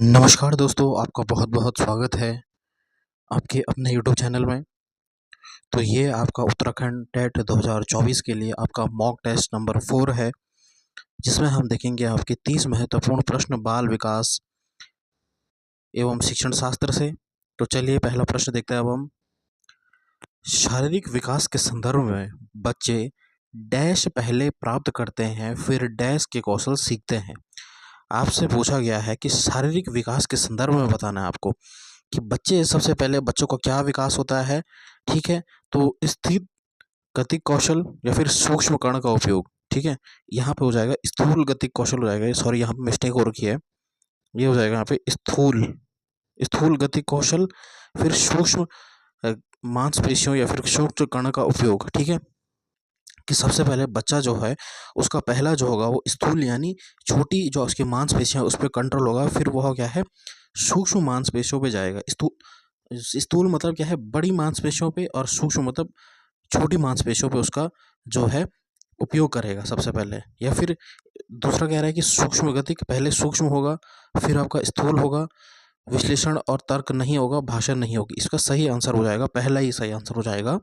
नमस्कार दोस्तों, आपका बहुत बहुत स्वागत है आपके अपने यूट्यूब चैनल में। तो ये आपका उत्तराखंड टेट 2024 के लिए आपका मॉक टेस्ट नंबर 4 है, जिसमें हम देखेंगे आपके 30 महत्वपूर्ण प्रश्न बाल विकास एवं शिक्षण शास्त्र से। तो चलिए पहला प्रश्न देखते हैं अब हम। शारीरिक विकास के संदर्भ में बच्चे डैश पहले प्राप्त करते हैं, फिर डैश के कौशल सीखते हैं। आपसे पूछा गया है कि शारीरिक विकास के संदर्भ में बताना है आपको कि बच्चे सबसे पहले बच्चों का क्या विकास होता है। ठीक है, तो स्थिर गति कौशल या फिर सूक्ष्म कण का उपयोग। ठीक है, यहाँ पे हो जाएगा स्थूल गति कौशल हो जाएगा, सॉरी यहाँ पे मिस्टेक हो रखी है, ये हो जाएगा यहाँ पे स्थूल स्थूल गति कौशल, फिर सूक्ष्म मांसपेशियों या फिर सूक्ष्म कण का उपयोग। ठीक है, कि सबसे पहले बच्चा जो है उसका पहला जो होगा वो स्थूल यानी छोटी जो उसकी मांसपेशियां उस पर कंट्रोल होगा, फिर वो क्या है सूक्ष्म मांसपेशियों पे जाएगा। स्थूल मतलब क्या है, बड़ी मांसपेशियों पे, और सूक्ष्म मतलब छोटी मांसपेशियों पे उसका जो है उपयोग करेगा सबसे पहले। या फिर दूसरा कह रहा है कि सूक्ष्म गति पहले सूक्ष्म होगा, फिर आपका स्थूल होगा, विश्लेषण और तर्क नहीं होगा, भाषा नहीं होगी। इसका सही आंसर हो जाएगा, पहला ही सही आंसर हो जाएगा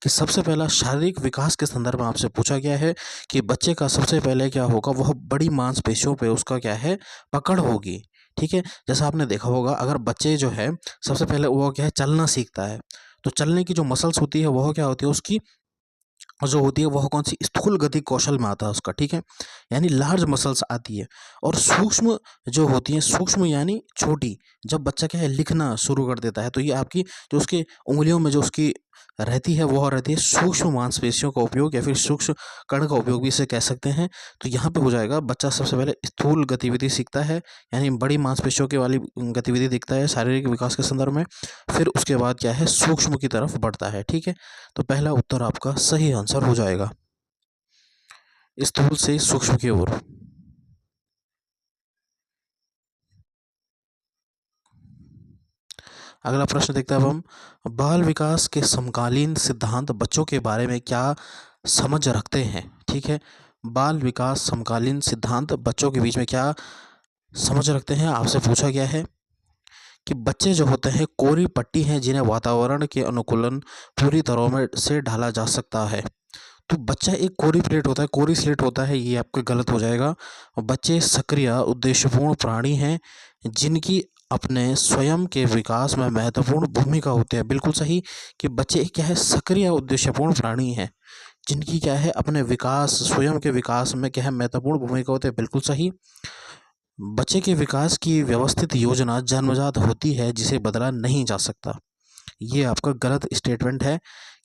कि सबसे पहला शारीरिक विकास के संदर्भ में आपसे पूछा गया है कि बच्चे का सबसे पहले क्या होगा, वह बड़ी मांसपेशियों पे उसका क्या है पकड़ होगी। ठीक है, जैसा आपने देखा होगा अगर बच्चे जो है सबसे पहले वो क्या है चलना सीखता है, तो चलने की जो मसल्स होती है वह क्या होती है उसकी जो होती है वह कौन सी स्थूल गति कौशल में आता है उसका। ठीक है, यानी लार्ज मसल्स आती है। और सूक्ष्म जो होती है, सूक्ष्म यानी छोटी, जब बच्चा क्या है लिखना शुरू कर देता है तो ये आपकी जो उसके उंगलियों में जो उसकी रहती है वह रहती है सूक्ष्म मांसपेशियों का उपयोग, या फिर सूक्ष्म कण का उपयोग भी इसे कह सकते हैं। तो यहाँ पे हो जाएगा बच्चा सबसे पहले स्थूल गतिविधि सीखता है, यानी बड़ी मांसपेशियों की वाली गतिविधि दिखता है शारीरिक विकास के संदर्भ में, फिर उसके बाद क्या है सूक्ष्म की तरफ बढ़ता है। ठीक है, तो पहला उत्तर आपका सही आंसर हो जाएगा, स्थूल से सूक्ष्म की ओर। अगला प्रश्न देखते हैं अब हम। बाल विकास के समकालीन सिद्धांत बच्चों के बारे में क्या समझ रखते हैं। ठीक है, बाल विकास समकालीन सिद्धांत बच्चों के बीच में क्या समझ रखते हैं, आपसे पूछा गया है कि बच्चे जो होते हैं कोरी पट्टी हैं जिन्हें वातावरण के अनुकूलन पूरी तरह में से ढाला जा सकता है। तो बच्चा एक कोरी प्लेट होता है, कोरी स्लेट होता है, ये आपका गलत हो जाएगा। बच्चे सक्रिय उद्देश्यपूर्ण प्राणी हैं जिनकी अपने स्वयं के विकास में महत्वपूर्ण भूमिका होती है। बिल्कुल सही कि बच्चे क्या है सक्रिय उद्देश्यपूर्ण प्राणी हैं जिनकी क्या है अपने विकास स्वयं के विकास में क्या है महत्वपूर्ण भूमिका होती है। बिल्कुल सही। बच्चे के विकास की व्यवस्थित योजना जन्मजात होती है जिसे बदला नहीं जा सकता। ये आपका गलत स्टेटमेंट है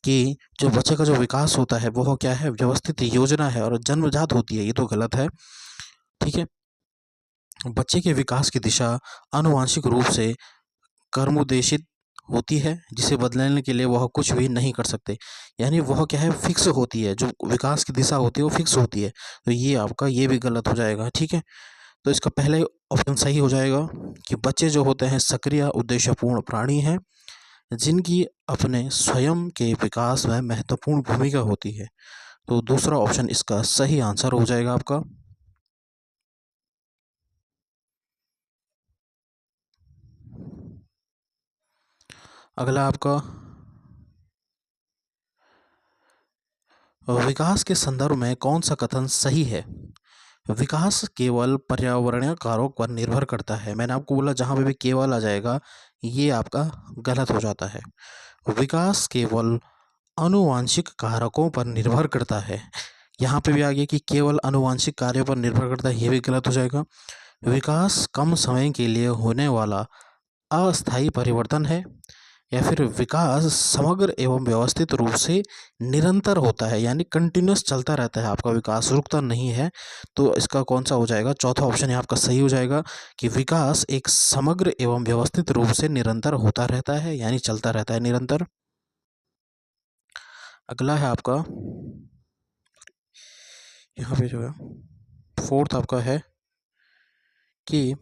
कि जो बच्चे का जो विकास होता है वो क्या है व्यवस्थित योजना है और जन्मजात होती है, ये तो गलत है। ठीक है, बच्चे के विकास की दिशा आनुवांशिक रूप से कर्मोद्देशित होती है जिसे बदलने के लिए वह कुछ भी नहीं कर सकते, यानी वह क्या है फिक्स होती है, जो विकास की दिशा होती है वो फिक्स होती है। तो ये आपका ये भी गलत हो जाएगा। ठीक है, तो इसका पहले ऑप्शन सही हो जाएगा कि बच्चे जो होते हैं सक्रिय उद्देश्यपूर्ण प्राणी हैं जिनकी अपने स्वयं के विकास में महत्वपूर्ण भूमिका होती है। तो दूसरा ऑप्शन इसका सही आंसर हो जाएगा आपका। अगला आपका विकास के संदर्भ में कौन सा कथन सही है। विकास केवल पर्यावरणीय कारकों पर निर्भर करता है। मैंने आपको बोला जहाँ पे भी केवल आ जाएगा ये आपका गलत हो जाता है। विकास केवल आनुवांशिक कारकों पर निर्भर करता है, यहाँ पे भी आ गया कि केवल आनुवांशिक कार्यों पर निर्भर करता है, ये भी गलत हो जाएगा। विकास कम समय के लिए होने वाला अस्थायी परिवर्तन है, या फिर विकास समग्र एवं व्यवस्थित रूप से निरंतर होता है, यानी कंटिन्यूस चलता रहता है, आपका विकास रुकता नहीं है। तो इसका कौन सा हो जाएगा, चौथा ऑप्शन है आपका सही हो जाएगा कि विकास एक समग्र एवं व्यवस्थित रूप से निरंतर होता रहता है, यानी चलता रहता है निरंतर। अगला है आपका यहाँ पे जो है फोर्थ आपका है कि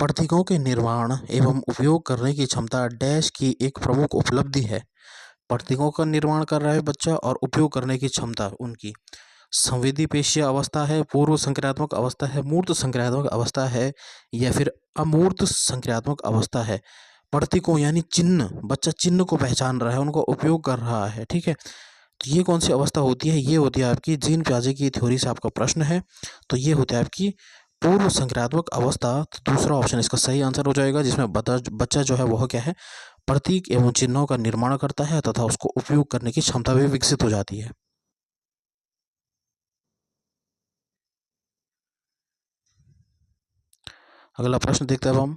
प्रतीकों के निर्माण एवं उपयोग करने की क्षमता डैश की एक प्रमुख उपलब्धि है। प्रतीकों का निर्माण कर रहा है बच्चा और उपयोग करने की क्षमता उनकी संवेदी पेशीय अवस्था है, पूर्व संक्रियात्मक अवस्था है, मूर्त संक्रियात्मक अवस्था है, या फिर अमूर्त संक्रियात्मक अवस्था है। प्रतीकों यानी चिन्ह, बच्चा चिन्ह को पहचान रहा है, उनको उपयोग कर रहा है, ठीक है। तो ये कौन सी अवस्था होती है? ये होती है आपकी जीन पियाजे की थ्योरी से आपका प्रश्न है, तो ये होती है आपकी पूर्व संक्रियात्मक अवस्था। तो दूसरा ऑप्शन इसका सही आंसर हो जाएगा, जिसमें बच्चा जो है वह क्या है, प्रतीक एवं चिन्हों का निर्माण करता है तथा उसको उपयोग करने की क्षमता भी विकसित हो जाती है। अगला प्रश्न देखते हैं अब हम।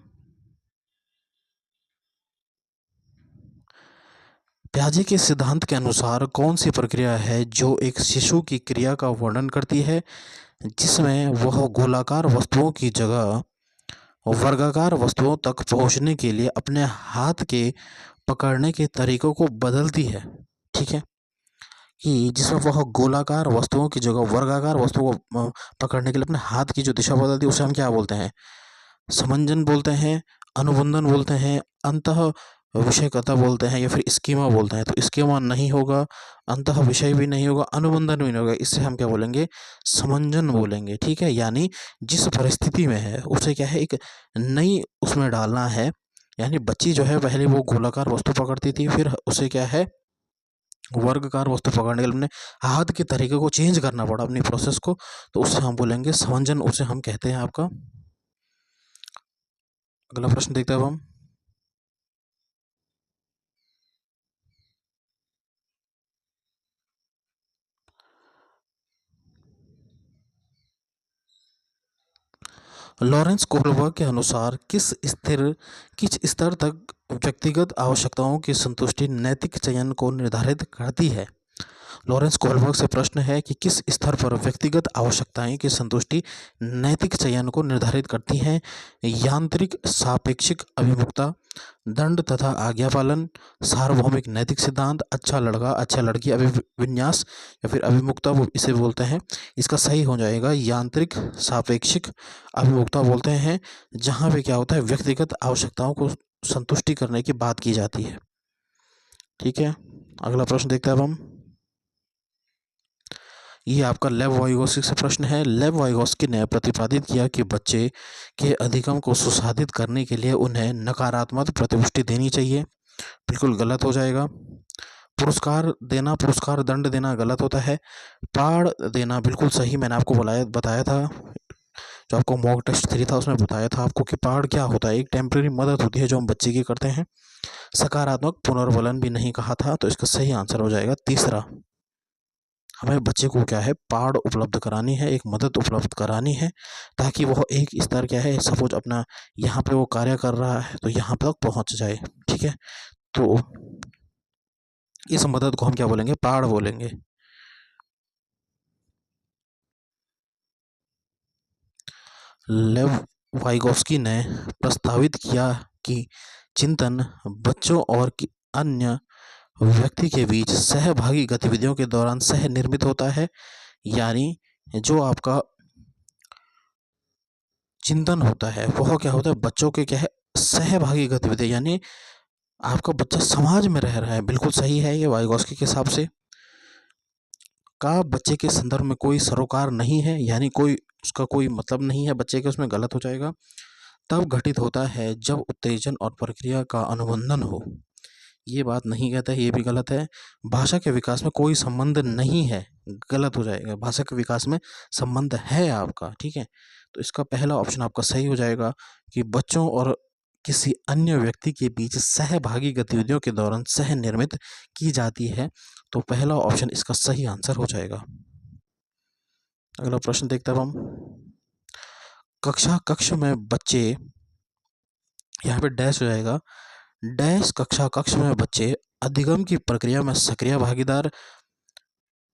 पियाजे के सिद्धांत के अनुसार कौन सी प्रक्रिया है जो एक शिशु की क्रिया का वर्णन करती है, जिसमें वह गोलाकार वस्तुओं की जगह वर्गाकार वस्तुओं तक पहुंचने के लिए अपने हाथ के पकड़ने के तरीकों को बदलती है, ठीक है। कि जिसमें वह गोलाकार वस्तुओं की जगह वर्गाकार वस्तुओं को पकड़ने के लिए अपने हाथ की जो दिशा बदलती है, उसे हम क्या बोलते हैं? समंजन बोलते हैं, अनुबंधन बोलते हैं, अंतः विषयकता बोलते हैं, या फिर स्कीमा बोलते हैं। तो स्कीमा नहीं होगा, अंतः विषय भी नहीं होगा, अनुबंधन भी नहीं होगा, इससे हम क्या बोलेंगे? समंजन बोलेंगे, ठीक है। यानी जिस परिस्थिति में है उसे क्या है, एक नई उसमें डालना है। यानी बच्ची जो है पहले वो गोलाकार वस्तु पकड़ती थी, फिर उसे क्या है, वर्गकार वस्तु पकड़ने के लिए अपने हाथ के तरीके को चेंज करना पड़ा, अपनी प्रोसेस को, तो उससे हम बोलेंगे समंजन, उसे हम कहते हैं आपका। अगला प्रश्न देखते हैं अब हम। लॉरेंस कोहलबर्ग के अनुसार किस स्तर तक व्यक्तिगत आवश्यकताओं की संतुष्टि नैतिक चयन को निर्धारित करती है? लॉरेंस कोहलबर्ग से प्रश्न है कि किस स्तर पर व्यक्तिगत आवश्यकताएं की संतुष्टि नैतिक चयन को निर्धारित करती हैं? यांत्रिक सापेक्षिक अभिमुखता, दंड तथा आज्ञा पालन, सार्वभौमिक नैतिक सिद्धांत, अच्छा लड़का अच्छा लड़की अभिविन्यास, या फिर अभिमुखता वो इसे बोलते हैं। इसका सही हो जाएगा यांत्रिक सापेक्षिक अभिमुखता बोलते हैं, जहाँ पे क्या होता है, व्यक्तिगत आवश्यकताओं को संतुष्टि करने की बात की जाती है, ठीक है। अगला प्रश्न देखते हैं अब हम। ये आपका लेव वाइगोस्की से प्रश्न है। लेव वाइगोस्की ने प्रतिपादित किया कि बच्चे के अधिगम को सुसाधित करने के लिए उन्हें नकारात्मक प्रतिपुष्टि देनी चाहिए। बिल्कुल गलत हो जाएगा। पुरस्कार दंड देना गलत होता है। पाड़ देना बिल्कुल सही, मैंने आपको बताया था, जो आपको मॉक टेस्ट 3 था उसमें बताया था आपको कि पाड़ क्या होता है, एक टेम्परेरी मदद होती है जो हम बच्चे की करते हैं। सकारात्मक पुनर्बलन भी नहीं कहा था, तो इसका सही आंसर हो जाएगा तीसरा। हमें बच्चे को क्या है, पाड़ उपलब्ध करानी है, एक मदद उपलब्ध करानी है, ताकि वह एक स्तर क्या है, सपोज अपना यहाँ पे वो कार्य कर रहा है तो यहाँ तक पहुँच जाए, ठीक है। तो इस मदद को हम क्या बोलेंगे? पाड़ बोलेंगे। लेव वाइगोस्की ने प्रस्तावित किया कि चिंतन बच्चों और अन्य व्यक्ति के बीच सहभागी गतिविधियों के दौरान सह निर्मित होता है। यानी जो आपका चिंतन होता है वह क्या होता है, बच्चों के क्या है, सहभागी गतिविधि, यानी आपका बच्चा समाज में रह रहा है। बिल्कुल सही है ये वाइगोस्की के हिसाब से। का बच्चे के संदर्भ में कोई सरोकार नहीं है, यानी कोई उसका कोई मतलब नहीं है बच्चे के, उसमें गलत हो जाएगा। तब घटित होता है जब उत्तेजन और प्रक्रिया का अनुबंधन हो, ये बात नहीं कहता है, ये भी गलत है। भाषा के विकास में कोई संबंध नहीं है, गलत हो जाएगा। भाषा के विकास में संबंध है आपका, ठीक है। तो इसका पहला ऑप्शन आपका सही हो जाएगा कि बच्चों और किसी अन्य व्यक्ति के बीच सहभागी गतिविधियों के दौरान सह निर्मित की जाती है। तो पहला ऑप्शन इसका सही आंसर हो जाएगा। अगला प्रश्न देखते हैं हम। कक्ष में बच्चे, यहाँ पे डैश हो जाएगा, डैश कक्ष में बच्चे अधिगम की प्रक्रिया में सक्रिय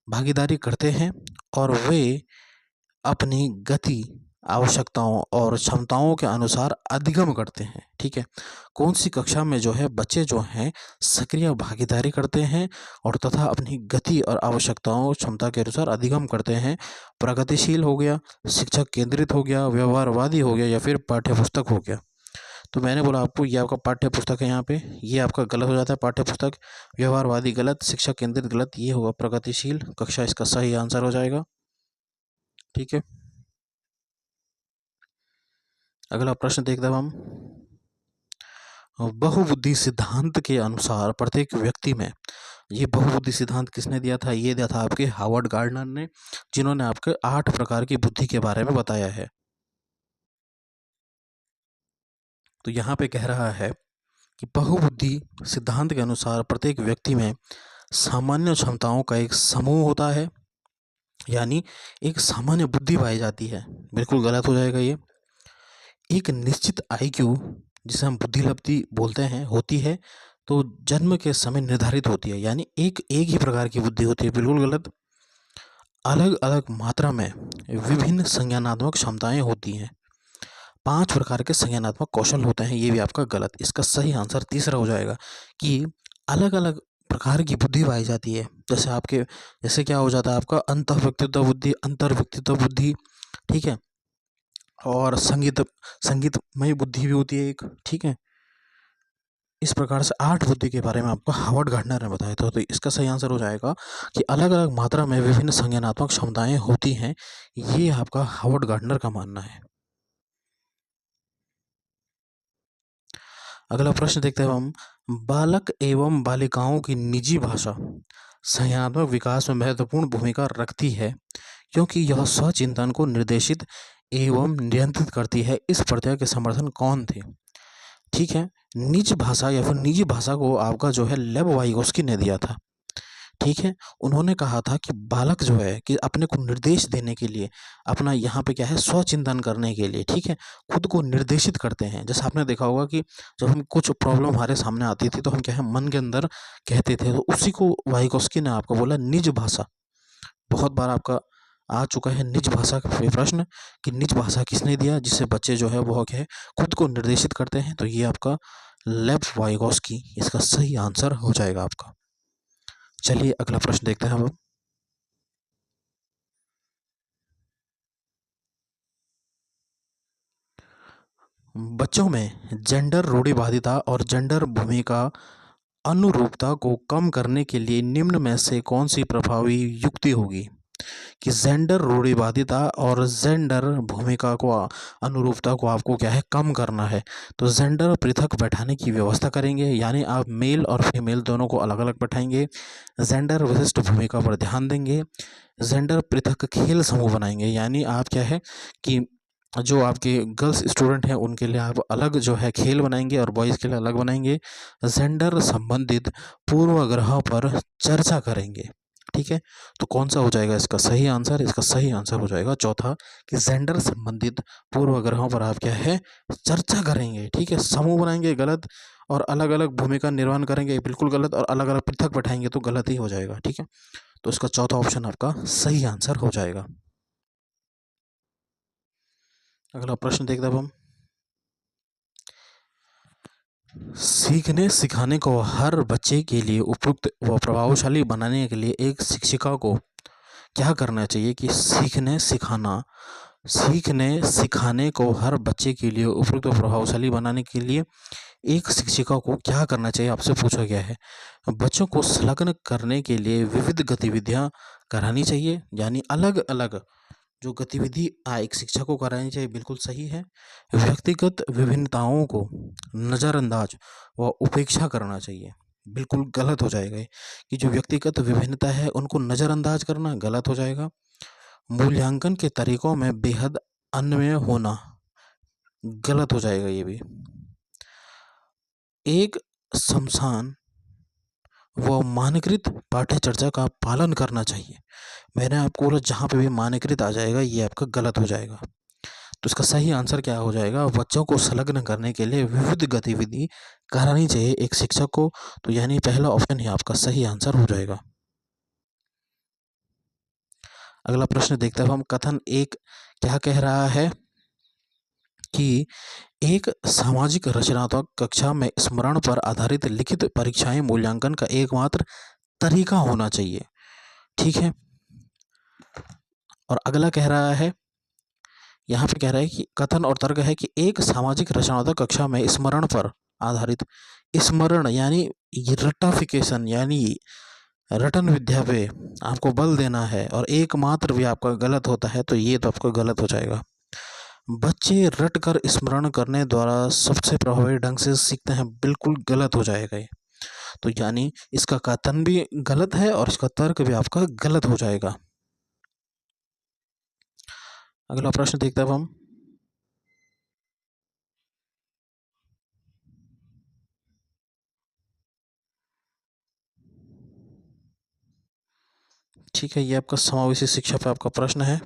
भागीदारी करते हैं और वे अपनी गति, आवश्यकताओं और क्षमताओं के अनुसार अधिगम करते हैं, ठीक है। कौन सी कक्षा में जो है बच्चे जो हैं सक्रिय भागीदारी करते हैं और तथा अपनी गति और आवश्यकताओं क्षमता के अनुसार अधिगम करते हैं? प्रगतिशील हो गया, शिक्षक केंद्रित हो गया, व्यवहारवादी हो गया, या फिर पाठ्यपुस्तक हो गया। तो मैंने बोला आपको ये आपका पाठ्य पुस्तक है, यहाँ पे ये आपका गलत हो जाता है। पाठ्य पुस्तक, व्यवहारवादी गलत, शिक्षा केंद्रित गलत, ये होगा प्रगतिशील कक्षा, इसका सही आंसर हो जाएगा। ठीक है। अगला प्रश्न देखते हैं हम। बहुबुद्धि सिद्धांत के अनुसार प्रत्येक व्यक्ति में, ये बहुबुद्धि सिद्धांत किसने दिया था? ये दिया था आपके हार्वर्ड गार्डनर ने, जिन्होंने आपके 8 प्रकार की बुद्धि के बारे में बताया है। तो यहाँ पे कह रहा है कि बहुबुद्धि सिद्धांत के अनुसार प्रत्येक व्यक्ति में सामान्य क्षमताओं का एक समूह होता है, यानी एक सामान्य बुद्धि पाई जाती है। बिल्कुल गलत हो जाएगा ये। एक निश्चित आईक्यू, जिसे हम बुद्धिलब्धि बोलते हैं, होती है, तो जन्म के समय निर्धारित होती है, यानी एक एक ही प्रकार की बुद्धि होती है। बिल्कुल गलत। अलग अलग मात्रा में विभिन्न संज्ञानात्मक क्षमताएं होती हैं। 5 प्रकार के संज्ञानात्मक कौशल होते हैं, ये भी आपका गलत। इसका सही आंसर तीसरा हो जाएगा कि अलग अलग प्रकार की बुद्धि पाई जाती है। जैसे क्या हो जाता है आपका अंतःव्यक्तित्व बुद्धि, अंतर्व्यक्तित्व बुद्धि, ठीक है, और संगीतमय बुद्धि भी होती है एक, ठीक है। इस प्रकार से 8 बुद्धि के बारे में आपको हार्वर्ड गार्डनर ने बताया था। तो इसका सही आंसर हो जाएगा कि अलग अलग मात्रा में विभिन्न संज्ञानात्मक क्षमताएं होती हैं। ये आपका हार्वर्ड गार्डनर का मानना है। अगला प्रश्न देखते हैं हम। बालक एवं बालिकाओं की निजी भाषा संज्ञानात्मक विकास में महत्वपूर्ण भूमिका रखती है, क्योंकि यह स्वचिंतन को निर्देशित एवं नियंत्रित करती है। इस प्रत्यय के समर्थन कौन थे? ठीक है, निज भाषा या फिर निजी भाषा को आपका जो है लेव वाइगोस्की ने दिया था। ठीक है, उन्होंने कहा था कि बालक जो है कि अपने को निर्देश देने के लिए, अपना यहाँ पे क्या है, स्वचिंतन करने के लिए, ठीक है, खुद को निर्देशित करते हैं। जैसे आपने देखा होगा कि जब हम कुछ प्रॉब्लम हमारे सामने आती थी तो हम क्या है मन के अंदर कहते थे, तो उसी को वाइगोस्की ने आपको बोला निज भाषा। बहुत बार आपका आ चुका है निज भाषा का प्रश्न कि निज भाषा किसने दिया, जिससे बच्चे जो है वो क्या है खुद को निर्देशित करते हैं। तो ये आपका लेव वाइगोस्की इसका सही आंसर हो जाएगा आपका। चलिए अगला प्रश्न देखते हैं हम। बच्चों में जेंडर रूढ़िवादिता और जेंडर भूमिका अनुरूपता को कम करने के लिए निम्न में से कौन सी प्रभावी युक्ति होगी? कि जेंडर रूढ़िवादिता और जेंडर भूमिका को अनुरूपता को आपको क्या है कम करना है। तो जेंडर पृथक बैठाने की व्यवस्था करेंगे, यानी आप मेल और फीमेल दोनों को अलग अलग बैठाएंगे। जेंडर विशिष्ट भूमिका पर ध्यान देंगे। जेंडर पृथक खेल समूह बनाएंगे, यानी आप क्या है कि जो आपके गर्ल्स स्टूडेंट हैं उनके लिए आप अलग जो है खेल बनाएंगे और बॉयज़ के लिए अलग बनाएंगे। जेंडर संबंधित पूर्वाग्रह पर चर्चा करेंगे। ठीक है, तो कौन सा हो जाएगा इसका सही आंसर? इसका सही आंसर हो जाएगा चौथा कि जेंडर संबंधित पूर्वाग्रहों पर आप क्या है चर्चा करेंगे। ठीक है, समूह बनाएंगे गलत, और अलग अलग भूमिका निर्वहन करेंगे बिल्कुल गलत, और अलग अलग पृथक बैठाएंगे तो गलत ही हो जाएगा। ठीक है, तो इसका चौथा ऑप्शन आपका सही आंसर हो जाएगा। अगला प्रश्न देखते हैं हम। सीखने सिखाने को हर बच्चे के लिए उपयुक्त व प्रभावशाली बनाने के लिए एक शिक्षिका को क्या करना चाहिए? कि सीखने सिखाने को हर बच्चे के लिए उपयुक्त व प्रभावशाली बनाने के लिए एक शिक्षिका को क्या करना चाहिए, आपसे पूछा गया है। बच्चों को संलग्न करने के लिए विविध गतिविधियां करानी चाहिए, यानी अलग अलग जो गतिविधि एक शिक्षक को करानी चाहिए, बिल्कुल सही है। व्यक्तिगत विभिन्नताओं को नज़रअंदाज व उपेक्षा करना चाहिए, बिल्कुल गलत हो जाएगा ये, कि जो व्यक्तिगत विभिन्नता है उनको नज़रअंदाज करना गलत हो जाएगा। मूल्यांकन के तरीकों में बेहद अन्वय होना गलत हो जाएगा ये भी। एक शमशान व मानकृत पाठ्यचर्चा का पालन करना चाहिए। मैंने आपको बोला जहाँ पे भी मानकृत आ जाएगा ये आपका गलत हो जाएगा। तो इसका सही आंसर क्या हो जाएगा? बच्चों को संलग्न करने के लिए विविध गतिविधि करानी चाहिए एक शिक्षक को। तो यानी पहला ऑप्शन ही आपका सही आंसर हो जाएगा। अगला प्रश्न देखते हैं हम। कथन एक क्या कह रहा है? कि एक सामाजिक रचनात्मक कक्षा में स्मरण पर आधारित लिखित परीक्षाएं मूल्यांकन का एकमात्र तरीका होना चाहिए। ठीक है, और अगला कह रहा है, यहाँ पे कह रहा है कि कथन और तर्क है कि एक सामाजिक रचनात्मक कक्षा में स्मरण पर आधारित, स्मरण यानी रट्टाफिकेशन, यानी रटन विद्या पे आपको बल देना है और एकमात्र भी आपका गलत होता है तो ये तो आपका गलत हो जाएगा। बच्चे रट कर स्मरण करने द्वारा सबसे प्रभावी ढंग से सीखते हैं, बिल्कुल गलत हो जाएगा ये। तो यानी इसका कथन भी गलत है और इसका तर्क भी आपका गलत हो जाएगा। अगला प्रश्न देखते हैं अब हम। ठीक है, ये आपका समावेशी शिक्षा पे आपका प्रश्न है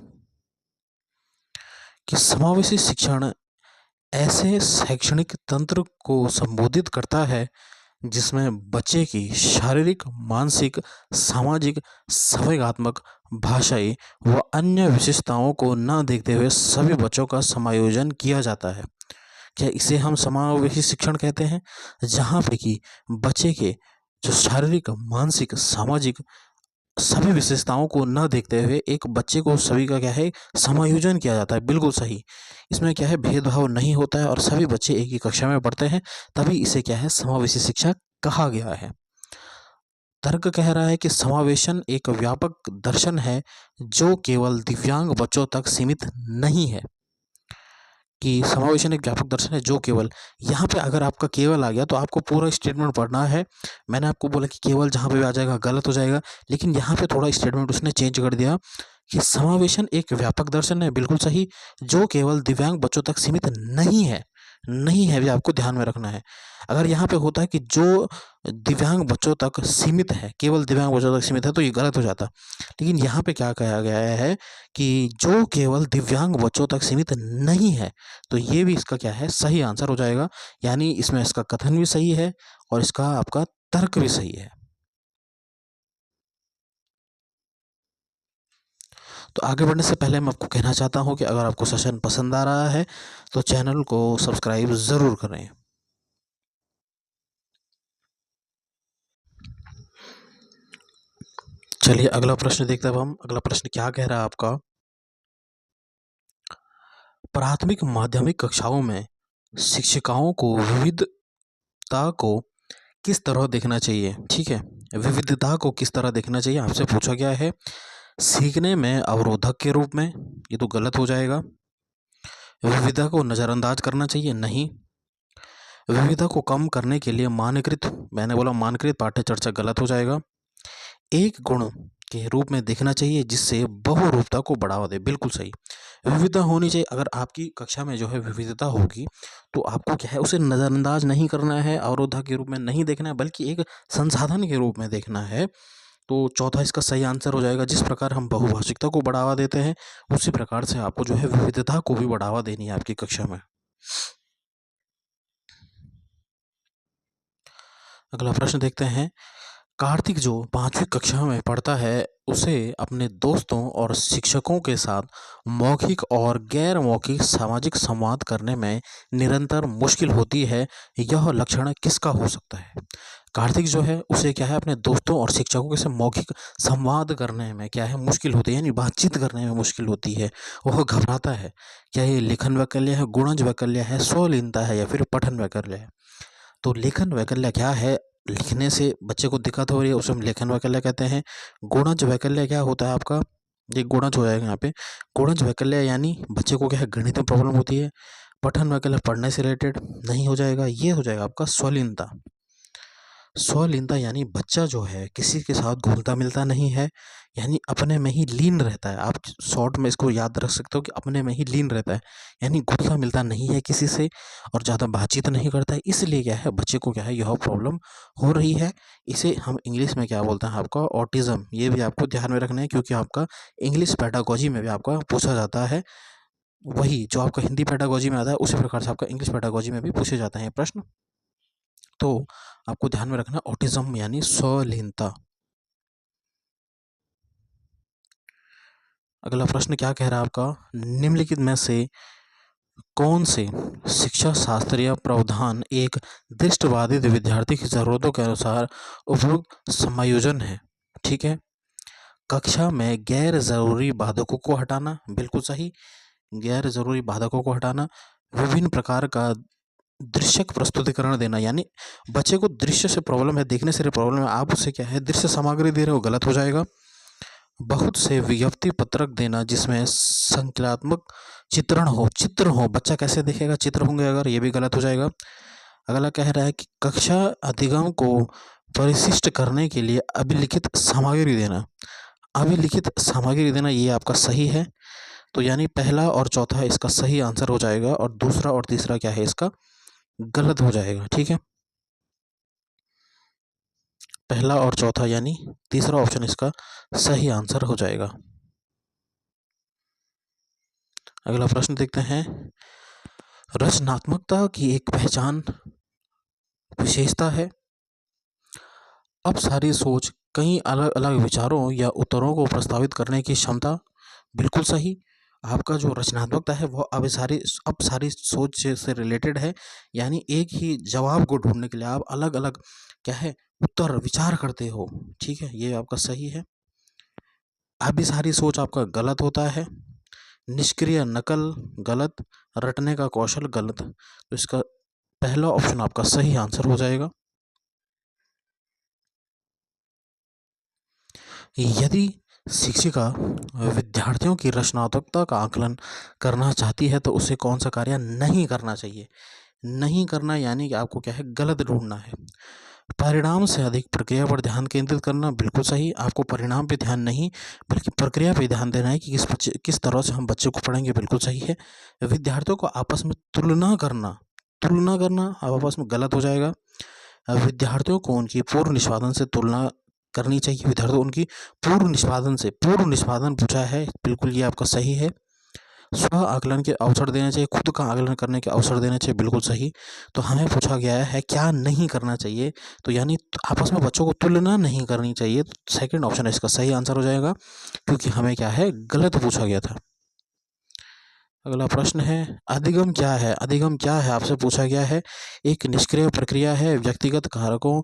कि समावेशी शिक्षण ऐसे शैक्षणिक तंत्र को संबोधित करता है जिसमें बच्चे की शारीरिक, मानसिक, सामाजिक, संवेगात्मक, भाषाई व अन्य विशेषताओं को न देखते हुए सभी बच्चों का समायोजन किया जाता है। क्या इसे हम समावेशी शिक्षण कहते हैं, जहाँ पे कि बच्चे के जो शारीरिक, मानसिक, सामाजिक सभी विशेषताओं को न देखते हुए एक बच्चे को सभी का क्या है समायोजन किया जाता है। बिल्कुल सही। इसमें क्या है भेदभाव नहीं होता है और सभी बच्चे एक ही कक्षा में पढ़ते हैं, तभी इसे क्या है समावेशी शिक्षा कहा गया है। तर्क कह रहा है कि समावेशन एक व्यापक दर्शन है जो केवल दिव्यांग बच्चों तक सीमित नहीं है। कि समावेशन एक व्यापक दर्शन है जो केवल, यहाँ पे अगर आपका केवल आ गया तो आपको पूरा स्टेटमेंट पढ़ना है। मैंने आपको बोला कि केवल जहाँ पे भी आ जाएगा गलत हो जाएगा, लेकिन यहाँ पे थोड़ा स्टेटमेंट उसने चेंज कर दिया कि समावेशन एक व्यापक दर्शन है, बिल्कुल सही, जो केवल दिव्यांग बच्चों तक सीमित नहीं है। नहीं है भी आपको ध्यान में रखना है। अगर यहाँ पे होता है कि जो दिव्यांग बच्चों तक सीमित है, केवल दिव्यांग बच्चों तक सीमित है, तो ये गलत हो जाता। लेकिन यहाँ पे क्या कहा गया है कि जो केवल दिव्यांग बच्चों तक सीमित नहीं है, तो ये भी इसका क्या है सही आंसर हो जाएगा। यानी इसमें इसका कथन भी सही है और इसका आपका तर्क भी सही है। तो आगे बढ़ने से पहले मैं आपको कहना चाहता हूँ कि अगर आपको सेशन पसंद आ रहा है तो चैनल को सब्सक्राइब ज़रूर करें। चलिए अगला प्रश्न देखते हैं अब हम। अगला प्रश्न क्या कह रहा है आपका, प्राथमिक माध्यमिक कक्षाओं में शिक्षिकाओं को विविधता को किस तरह देखना चाहिए। ठीक है, विविधता को किस तरह देखना चाहिए आपसे पूछा गया है। सीखने में अवरोधक के रूप में, ये तो गलत हो जाएगा। विविधता को नज़रअंदाज करना चाहिए, नहीं। विविधता को कम करने के लिए मानकीकृत, मैंने बोला मानकीकृत पाठ्य चर्चा, गलत हो जाएगा। एक गुण के रूप में देखना चाहिए जिससे बहुरूपता को बढ़ावा दे, बिल्कुल सही। विविधता होनी चाहिए। अगर आपकी कक्षा में जो है विविधता होगी तो आपको क्या है उसे नज़रअंदाज नहीं करना है, अवरोधक के रूप में नहीं देखना है, बल्कि एक संसाधन के रूप में देखना है। तो चौथा इसका सही आंसर हो जाएगा। जिस प्रकार हम बहुभाषिकता को बढ़ावा देते हैं उसी प्रकार से आपको जो है विविधता को भी बढ़ावा देनी है आपकी कक्षा में। अगला प्रश्न देखते हैं। कार्तिक जो 5वीं कक्षा में पढ़ता है उसे अपने दोस्तों और शिक्षकों के साथ मौखिक और गैर मौखिक सामाजिक संवाद करने में निरंतर मुश्किल होती है। यह लक्षण किसका हो सकता है। कार्तिक जो है उसे क्या है अपने दोस्तों और शिक्षकों के साथ मौखिक संवाद करने में क्या है मुश्किल होती है, यानी बातचीत करने में मुश्किल होती है। वह घबराता है। क्या ये लेखन वैकल्य है, गुणज वैकल्य है, स्वलीनता है या फिर पठन वैकल्य है। तो लेखन वैकल्य क्या है, लिखने से बच्चे को दिक्कत हो रही है उसे हम लेखन वैकल्य कहते हैं। गुणज वैकल्य क्या होता है आपका, ये गुणज हो जाएगा यहाँ पे। गुणज वैकल्य यानी बच्चे को क्या है गणित में प्रॉब्लम होती है। पठन वैकल्य पढ़ने से रिलेटेड नहीं हो जाएगा, ये हो जाएगा आपका स्वलीनता। स्वलीनता यानी बच्चा जो है किसी के साथ घुलता मिलता नहीं है, यानी अपने में ही लीन रहता है। आप शॉर्ट में इसको याद रख सकते हो कि अपने में ही लीन रहता है, यानी घुलता मिलता नहीं है किसी से और ज़्यादा बातचीत नहीं करता है। इसलिए क्या है बच्चे को क्या है यह प्रॉब्लम हो रही है। इसे हम इंग्लिश में क्या बोलते हैं आपका ऑटिज़म। ये भी आपको ध्यान में रखना है क्योंकि आपका इंग्लिश पेडागोजी में भी आपका पूछा जाता है। वही जो आपका हिंदी पेडागोजी में आता है उसी प्रकार से आपका इंग्लिश पेडागोजी में भी पूछे जाते हैं प्रश्न। तो आपको ध्यान में रखना ऑटिज्म यानी स्वलीनता। अगला प्रश्न क्या कह रहा है आपका, निम्नलिखित में से कौन से शिक्षा शास्त्रीय प्रावधान एक दृष्टिबाधित विद्यार्थी की जरूरतों के अनुसार उपयुक्त समायोजन है। ठीक है, कक्षा में गैर जरूरी बाधकों को हटाना, बिल्कुल सही। गैर जरूरी बाधकों को हटाना, विभिन्न प्रकार का दृश्यक प्रस्तुतिकरण देना, यानी बच्चे को दृश्य से प्रॉब्लम है, देखने से प्रॉब्लम है, आप उसे क्या है दृश्य सामग्री दे रहे हो, गलत हो जाएगा। बहुत से विज्ञप्ति पत्रक देना जिसमें संख्यात्मक चित्र हो, बच्चा कैसे देखेगा, चित्र होंगे अगर, ये भी गलत हो जाएगा। अगला कह रहा है कि कक्षा अधिगम को परिशिष्ट करने के लिए अभिलिखित सामग्री देना, अभिलिखित सामग्री देना, ये आपका सही है। तो यानी पहला और चौथा इसका सही आंसर हो जाएगा और दूसरा और तीसरा क्या है इसका गलत हो जाएगा। ठीक है, पहला और चौथा यानी तीसरा ऑप्शन इसका सही आंसर हो जाएगा। अगला प्रश्न देखते हैं, रचनात्मकता की एक पहचान विशेषता है। अब सारी सोच कई अलग अलग विचारों या उत्तरों को प्रस्तावित करने की क्षमता, बिल्कुल सही। आपका जो रचनात्मकता है वो अब सारी सोच से रिलेटेड है, यानी एक ही जवाब को ढूंढने के लिए आप अलग अलग क्या है उत्तर विचार करते हो। ठीक है, ये आपका सही है। अभी सारी सोच आपका गलत होता है। निष्क्रिय नकल गलत, रटने का कौशल गलत। तो इसका पहला ऑप्शन आपका सही आंसर हो जाएगा। यदि शिक्षिका विद्यार्थियों की रचनात्मकता का आकलन करना चाहती है तो उसे कौन सा कार्य नहीं करना चाहिए। नहीं करना यानी कि आपको क्या है गलत ढूंढना है। परिणाम से अधिक प्रक्रिया पर ध्यान केंद्रित करना, बिल्कुल सही। आपको परिणाम पे ध्यान नहीं बल्कि प्रक्रिया पे ध्यान देना है कि किस तरह से हम बच्चे को पढ़ाएंगे, बिल्कुल सही है। विद्यार्थियों को आपस में तुलना करना आपस में गलत हो जाएगा। विद्यार्थियों को उनकी पूर्व निष्पादन से तुलना करनी चाहिए। विद्यार्थियों उनकी पूर्व निष्पादन पूछा है, बिल्कुल ये आपका सही है। स्व आकलन के अवसर देने चाहिए, खुद का आकलन करने के अवसर देने चाहिए, बिल्कुल सही। तो हमें पूछा गया है क्या नहीं करना चाहिए, तो यानी आपस में बच्चों को तुलना नहीं करनी चाहिए। तो सेकंड ऑप्शन इसका सही आंसर हो जाएगा, क्योंकि हमें क्या है गलत पूछा गया था। अगला प्रश्न है, अधिगम क्या है। अधिगम क्या है आपसे पूछा गया है। एक निष्क्रिय प्रक्रिया है, व्यक्तिगत कारकों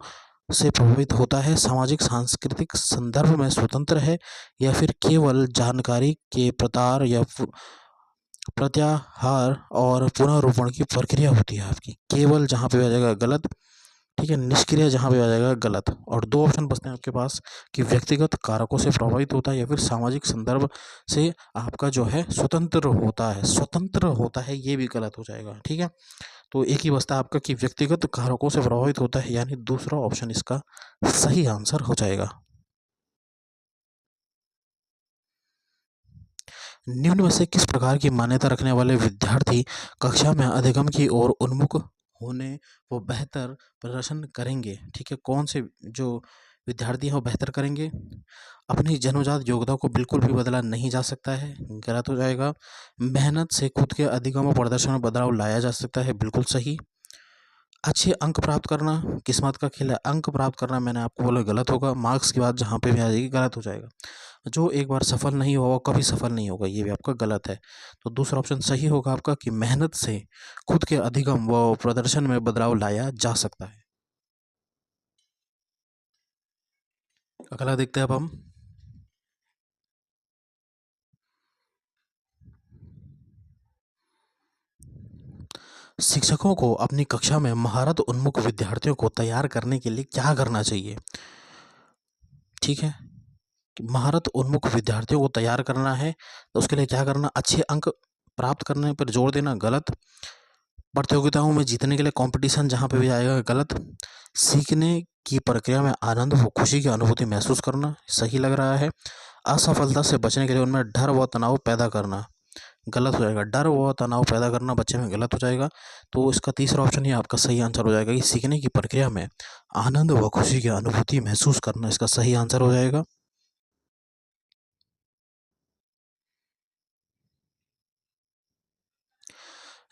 से प्रभावित होता है, सामाजिक सांस्कृतिक संदर्भ में स्वतंत्र है, या फिर केवल जानकारी के प्रतार या प्रत्याहार और पुनर्रूपण की प्रक्रिया होती है आपकी। केवल जहाँ पे आ जाएगा गलत, ठीक है। निष्क्रिय जहाँ पे आ जाएगा गलत। और दो ऑप्शन बचते हैं आपके पास कि व्यक्तिगत कारकों से प्रभावित होता है या फिर सामाजिक संदर्भ से आपका जो है स्वतंत्र होता है, ये भी गलत हो जाएगा। ठीक है, तो एक ही बचता है आपका कि व्यक्तिगत कारकों से प्रभावित होता है, यानी दूसरा ऑप्शन इसका सही आंसर हो जाएगा। निम्न में से किस प्रकार की मान्यता रखने वाले विद्यार्थी कक्षा में अधिगम की ओर उन्मुख होने व बेहतर प्रदर्शन करेंगे। ठीक है, कौन से जो विद्यार्थी हैं वो बेहतर करेंगे। अपनी जन्मजात योग्यता को बिल्कुल भी बदला नहीं जा सकता है, गलत हो जाएगा। मेहनत से खुद के अधिगम और प्रदर्शन में बदलाव लाया जा सकता है, बिल्कुल सही। अच्छे अंक प्राप्त करना किस्मत का खेल है, अंक प्राप्त करना मैंने आपको बोला गलत होगा। मार्क्स की बात जहाँ पे भी आ जाएगी गलत हो जाएगा। जो एक बार सफल नहीं हुआ वो कभी सफल नहीं होगा, ये भी आपका गलत है। तो दूसरा ऑप्शन सही होगा आपका कि मेहनत से खुद के अधिगम व प्रदर्शन में बदलाव लाया जा सकता है। अगला देखते हैं अब हम, शिक्षकों को अपनी कक्षा में महारत उन्मुख विद्यार्थियों को तैयार करने के लिए क्या करना चाहिए। ठीक है, महारत उन्मुख विद्यार्थियों को तैयार करना है तो उसके लिए क्या करना, अच्छे अंक प्राप्त करने पर जोर देना, गलत। प्रतियोगिताओं में जीतने के लिए कंपटीशन जहाँ पे भी आएगा, गलत। सीखने की प्रक्रिया में आनंद व खुशी की अनुभूति महसूस करना, सही लग रहा है। असफलता से बचने के लिए उनमें डर व तनाव पैदा करना, गलत हो जाएगा। डर व तनाव पैदा करना बच्चे में गलत हो जाएगा। तो इसका तीसरा ऑप्शन ही आपका सही आंसर हो जाएगा कि सीखने की प्रक्रिया में आनंद व खुशी की अनुभूति महसूस करना, इसका सही आंसर हो जाएगा।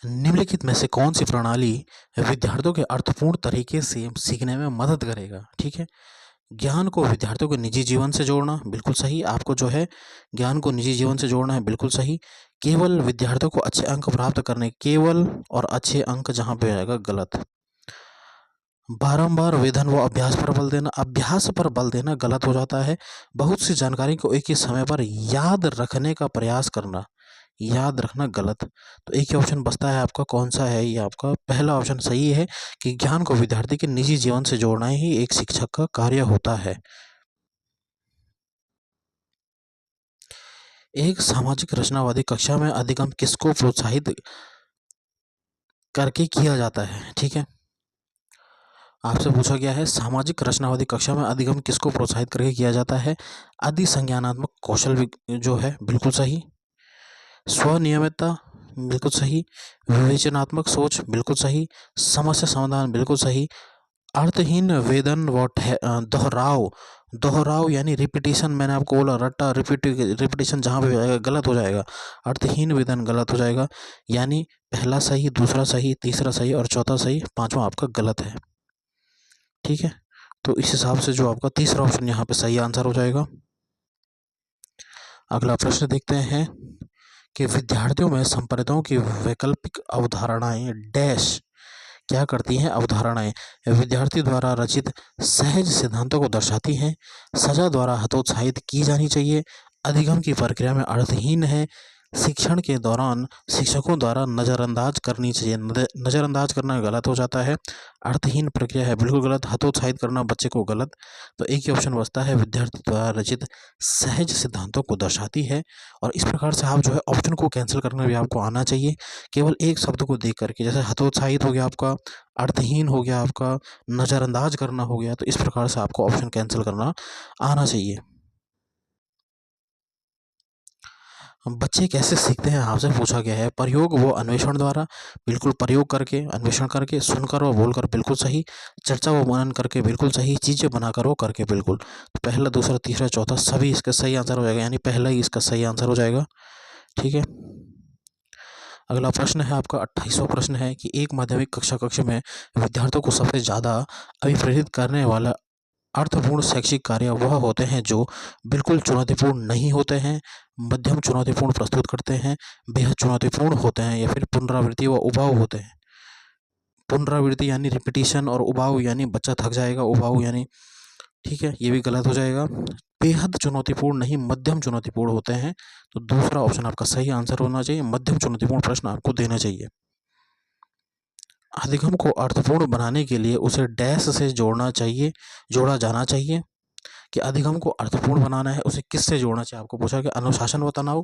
निम्नलिखित में से कौन सी प्रणाली विद्यार्थियों के अर्थपूर्ण तरीके से सीखने में मदद करेगा। ठीक है, ज्ञान को विद्यार्थियों के निजी जीवन से जोड़ना, बिल्कुल सही। आपको जो है ज्ञान को निजी जीवन से जोड़ना है, बिल्कुल सही। केवल विद्यार्थियों को अच्छे अंक प्राप्त करने, केवल और अच्छे अंक जहाँ पे आएगा, गलत। बारंबार वेधन व अभ्यास पर बल देना गलत हो जाता है। बहुत सी जानकारी को एक ही समय पर याद रखने का प्रयास करना, याद रखना गलत। तो एक ही ऑप्शन बचता है आपका, कौन सा है ये आपका? पहला ऑप्शन सही है कि ज्ञान को विद्यार्थी के निजी जीवन से जोड़ना ही एक शिक्षक का कार्य होता है। एक सामाजिक रचनावादी कक्षा में अधिगम किसको प्रोत्साहित करके किया जाता है? ठीक है, आपसे पूछा गया है सामाजिक रचनावादी कक्षा में अधिगम किसको प्रोत्साहित करके किया जाता है? अधिसंज्ञानात्मक कौशल जो है, बिल्कुल सही। स्वनियमितता, बिल्कुल सही। विवेचनात्मक सोच, बिल्कुल सही। समस्या समाधान, बिल्कुल सही। अर्थहीन वेदन व दोहराव, दोहराव यानी रिपीटिशन, मैंने आपको बोला रट्टा रिपीटिशन जहाँ पे आएगा गलत हो जाएगा। अर्थहीन वेदन गलत हो जाएगा, यानी पहला सही, दूसरा सही, तीसरा सही और चौथा सही, पांचवा आपका गलत है। ठीक है, तो इस हिसाब से जो आपका तीसरा ऑप्शन यहाँ पे सही आंसर हो जाएगा। अगला प्रश्न देखते हैं कि विद्यार्थियों में संप्रदायों की वैकल्पिक अवधारणाएं डैश क्या करती हैं? अवधारणाएं विद्यार्थी द्वारा रचित सहज सिद्धांतों को दर्शाती हैं, सजा द्वारा हतोत्साहित की जानी चाहिए, अधिगम की प्रक्रिया में अर्थहीन है, शिक्षण के दौरान शिक्षकों द्वारा नज़रअंदाज करनी चाहिए। नज़रअंदाज करना गलत हो जाता है, अर्थहीन प्रक्रिया है बिल्कुल गलत, हतोत्साहित करना बच्चे को गलत। तो एक ही ऑप्शन बचता है, विद्यार्थी द्वारा रचित सहज सिद्धांतों को दर्शाती है। और इस प्रकार से आप जो है ऑप्शन को कैंसिल करना भी आपको आना चाहिए, केवल एक शब्द को देख करके। जैसे हतोत्साहित हो गया आपका, अर्थहीन हो गया आपका, नज़रअंदाज करना हो गया, तो इस प्रकार से आपको ऑप्शन कैंसिल करना आना चाहिए। बच्चे कैसे सीखते हैं आपसे पूछा गया है। प्रयोग व अन्वेषण द्वारा, बिल्कुल प्रयोग करके, अन्वेषण करके, सुनकर व बोलकर, बिल्कुल सही। चर्चा व मनन करके, बिल्कुल सही। चीज़ें बनाकर व करके, बिल्कुल। तो पहला, दूसरा, तीसरा, चौथा सभी इसका सही आंसर हो जाएगा, यानी पहला ही इसका सही आंसर हो जाएगा। ठीक है, अगला प्रश्न है आपका 28वां प्रश्न है कि एक माध्यमिक कक्षा में विद्यार्थियों को सबसे ज़्यादा अभिप्रेरित करने वाला अर्थपूर्ण शैक्षिक कार्य वह होते हैं जो बिल्कुल चुनौतीपूर्ण नहीं होते हैं, मध्यम चुनौतीपूर्ण प्रस्तुत करते हैं, बेहद चुनौतीपूर्ण होते हैं, या फिर पुनरावृत्ति व उबाऊ होते हैं। पुनरावृत्ति यानी रिपीटिशन, और उबाऊ यानी बच्चा थक जाएगा, उबाऊ यानी, ठीक है, ये भी गलत हो जाएगा। बेहद चुनौतीपूर्ण नहीं, मध्यम चुनौतीपूर्ण होते हैं। तो दूसरा ऑप्शन आपका सही आंसर होना चाहिए, मध्यम चुनौतीपूर्ण प्रश्न आपको देना चाहिए। अधिगम को अर्थपूर्ण बनाने के लिए उसे डैश से जोड़ा जाना चाहिए। कि अधिगम को अर्थपूर्ण बनाना है, उसे किससे जोड़ना चाहिए आपको पूछा गया। अनुशासन व तनाव,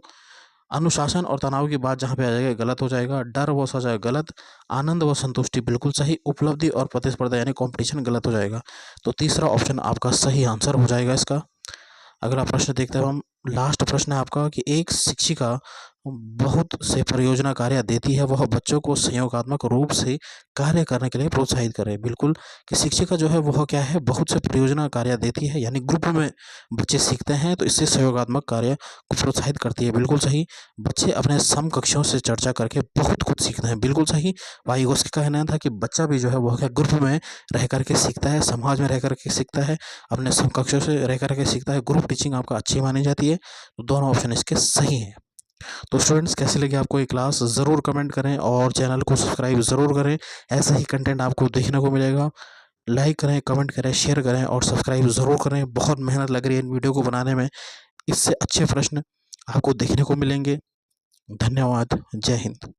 अनुशासन और तनाव की बात जहाँ पे आ जाएगा गलत हो जाएगा। डर व सजा गलत, आनंद व संतुष्टि बिल्कुल सही, उपलब्धि और प्रतिस्पर्धा यानी कंपटीशन गलत हो जाएगा। तो तीसरा ऑप्शन आपका सही आंसर हो जाएगा इसका। अगला प्रश्न देखते हैं हम, लास्ट प्रश्न है आपका कि एक शिक्षिका बहुत से परियोजना कार्य देती है, वह बच्चों को सहयोगात्मक रूप से कार्य करने के लिए प्रोत्साहित करे। बिल्कुल, कि शिक्षिका जो है वह क्या है, बहुत से परियोजना कार्य देती है, यानी ग्रुप में बच्चे सीखते हैं, तो इससे सहयोगात्मक कार्य को प्रोत्साहित करती है। बिल्कुल सही। बच्चे अपने समकक्षों से चर्चा करके बहुत कुछ सीखते हैं। बिल्कुल सही। वाइगोस्की का कहना था कि बच्चा भी जो है वह क्या ग्रुप में रह करके सीखता है, समाज में रह करके सीखता है, अपने समकक्षों से रह करके सीखता है। ग्रुप टीचिंग आपका अच्छी मानी जाती है। तो दोनों ऑप्शन इसके सही हैं। तो स्टूडेंट्स, कैसी लगी आपको ये क्लास, ज़रूर कमेंट करें और चैनल को सब्सक्राइब ज़रूर करें। ऐसा ही कंटेंट आपको देखने को मिलेगा। लाइक करें, कमेंट करें, शेयर करें और सब्सक्राइब ज़रूर करें। बहुत मेहनत लग रही है इन वीडियो को बनाने में। इससे अच्छे प्रश्न आपको देखने को मिलेंगे। धन्यवाद। जय हिंद।